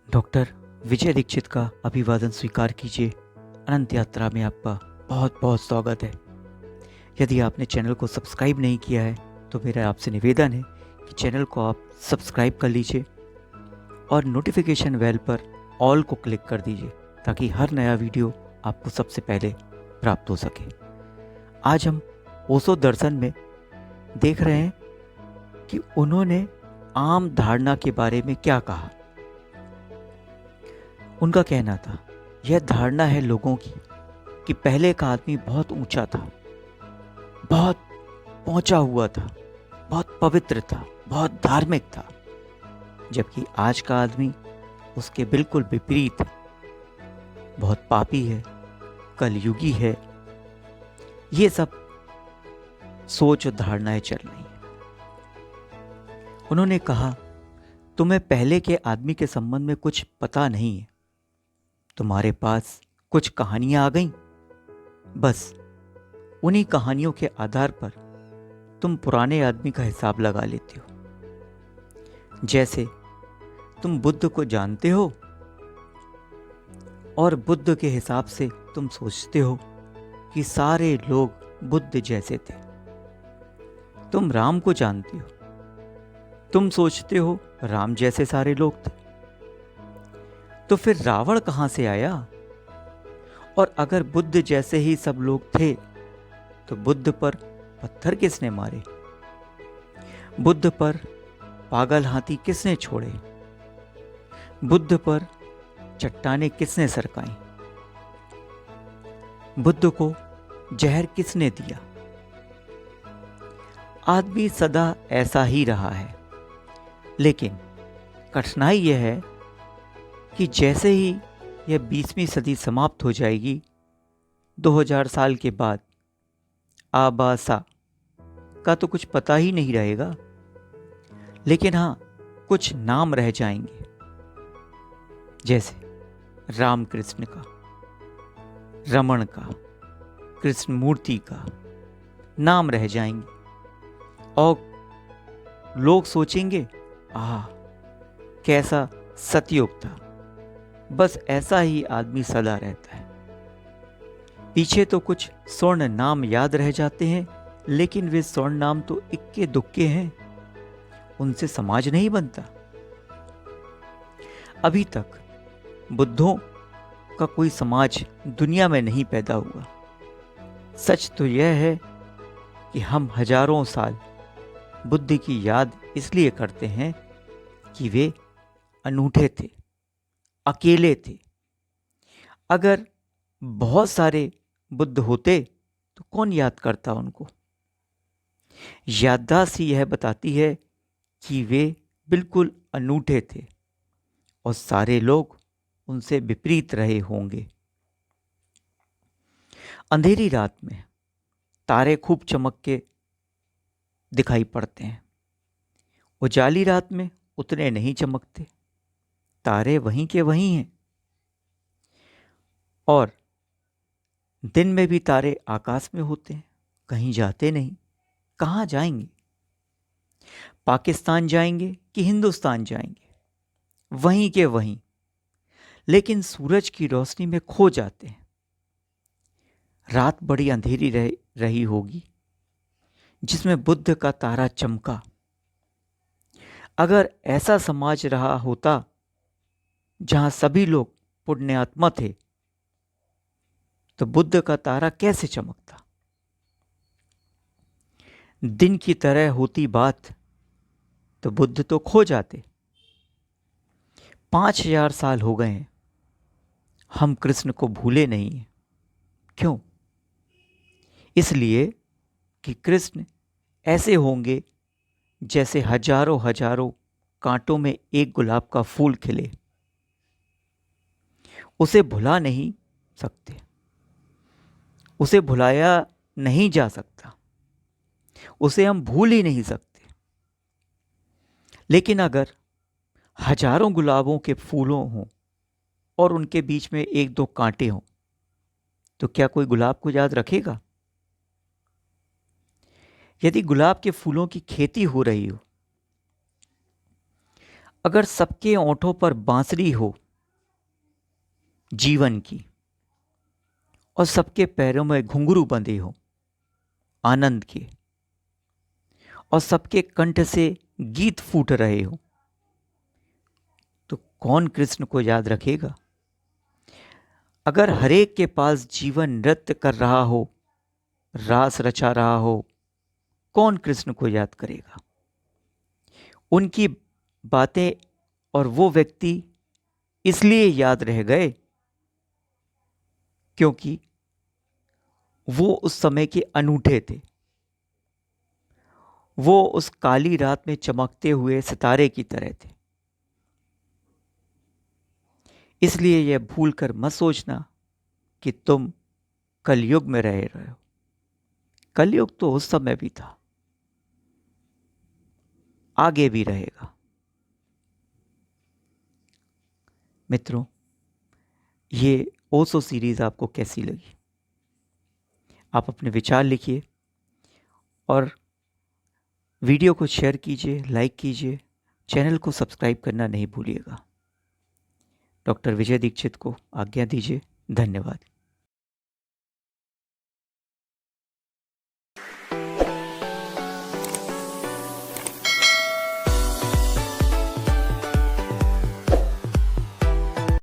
Doctor विजय दीक्षित का अभिवादन स्वीकार कीजिए। अनंत यात्रा में आपका बहुत बहुत स्वागत है। यदि आपने चैनल को सब्सक्राइब नहीं किया है तो मेरा आपसे निवेदन है कि चैनल को आप सब्सक्राइब कर लीजिए और नोटिफिकेशन बेल पर ऑल को क्लिक कर दीजिए ताकि हर नया वीडियो आपको सबसे पहले प्राप्त हो सके। आज हम ओशो दर्शन में देख रहे हैं कि उन्होंने आम धारणा के बारे में क्या कहा। उनका कहना था, यह धारणा है लोगों की कि पहले का आदमी बहुत ऊंचा था, बहुत पहुंचा हुआ था, बहुत पवित्र था, बहुत धार्मिक था, जबकि आज का आदमी उसके बिल्कुल विपरीत है, बहुत पापी है, कलयुगी है। ये सब सोच और धारणाएं चल रही हैं। उन्होंने कहा, तुम्हें पहले के आदमी के संबंध में कुछ पता नहीं है। तुम्हारे पास कुछ कहानियां आ गईं, बस उन्हीं कहानियों के आधार पर तुम पुराने आदमी का हिसाब लगा लेते हो। जैसे तुम बुद्ध को जानते हो और बुद्ध के हिसाब से तुम सोचते हो कि सारे लोग बुद्ध जैसे थे। तुम राम को जानते हो, तुम सोचते हो राम जैसे सारे लोग थे। तो फिर रावण कहां से आया? और अगर बुद्ध जैसे ही सब लोग थे तो बुद्ध पर पत्थर किसने मारे? बुद्ध पर पागल हाथी किसने छोड़े? बुद्ध पर चट्टानें किसने सरकाई? बुद्ध को जहर किसने दिया? आदमी सदा ऐसा ही रहा है, लेकिन कठिनाई यह है कि जैसे ही यह 20वीं सदी समाप्त हो जाएगी, 2000 साल के बाद आबासा का तो कुछ पता ही नहीं रहेगा, लेकिन हाँ, कुछ नाम रह जाएंगे। जैसे रामकृष्ण का, रमण का, कृष्ण मूर्ति का नाम रह जाएंगे और लोग सोचेंगे, आह कैसा सतयुग था। बस ऐसा ही आदमी सदा रहता है। पीछे तो कुछ स्वर्ण नाम याद रह जाते हैं, लेकिन वे स्वर्ण नाम तो इक्के दुक्के हैं, उनसे समाज नहीं बनता। अभी तक बुद्धों का कोई समाज दुनिया में नहीं पैदा हुआ। सच तो यह है कि हम हजारों साल बुद्ध की याद इसलिए करते हैं कि वे अनूठे थे, अकेले थे। अगर बहुत सारे बुद्ध होते तो कौन याद करता उनको? याददाश्त ही यह बताती है कि वे बिल्कुल अनूठे थे और सारे लोग उनसे विपरीत रहे होंगे। अंधेरी रात में तारे खूब चमक के दिखाई पड़ते हैं, उजाली रात में उतने नहीं चमकते। तारे वहीं के वहीं हैं और दिन में भी तारे आकाश में होते हैं, कहीं जाते नहीं। कहाँ जाएंगे? पाकिस्तान जाएंगे कि हिंदुस्तान जाएंगे? वहीं के वहीं, लेकिन सूरज की रोशनी में खो जाते हैं। रात बड़ी अंधेरी रही होगी जिसमें बुद्ध का तारा चमका। अगर ऐसा समाज रहा होता जहां सभी लोग पुण्यात्मा थे, तो बुद्ध का तारा कैसे चमकता? दिन की तरह होती बात तो बुद्ध तो खो जाते। 5000 साल हो गए हैं, हम कृष्ण को भूले नहीं हैं। क्यों? इसलिए कि कृष्ण ऐसे होंगे जैसे हजारों हजारों कांटों में एक गुलाब का फूल खिले। उसे भुला नहीं सकते, उसे भुलाया नहीं जा सकता, उसे हम भूल ही नहीं सकते। लेकिन अगर हजारों गुलाबों के फूलों हों और उनके बीच में एक दो कांटे हों, तो क्या कोई गुलाब को याद रखेगा? यदि गुलाब के फूलों की खेती हो रही हो, अगर सबके ओंठों पर बांसुरी हो जीवन की और सबके पैरों में घुंघरू बंधे हो आनंद के और सबके कंठ से गीत फूट रहे हो, तो कौन कृष्ण को याद रखेगा? अगर हरेक के पास जीवन नृत्य कर रहा हो, रास रचा रहा हो, कौन कृष्ण को याद करेगा? उनकी बातें और वो व्यक्ति इसलिए याद रह गए क्योंकि वो उस समय के अनूठे थे। वो उस काली रात में चमकते हुए सितारे की तरह थे। इसलिए यह भूल कर मत सोचना कि तुम कलयुग में रह रहे हो। कलयुग तो उस समय भी था, आगे भी रहेगा। मित्रों, ये ओशो सीरीज आपको कैसी लगी? आप अपने विचार लिखिए और वीडियो को शेयर कीजिए, लाइक कीजिए, चैनल को सब्सक्राइब करना नहीं भूलिएगा। डॉक्टर विजय दीक्षित को आज्ञा दीजिए। धन्यवाद।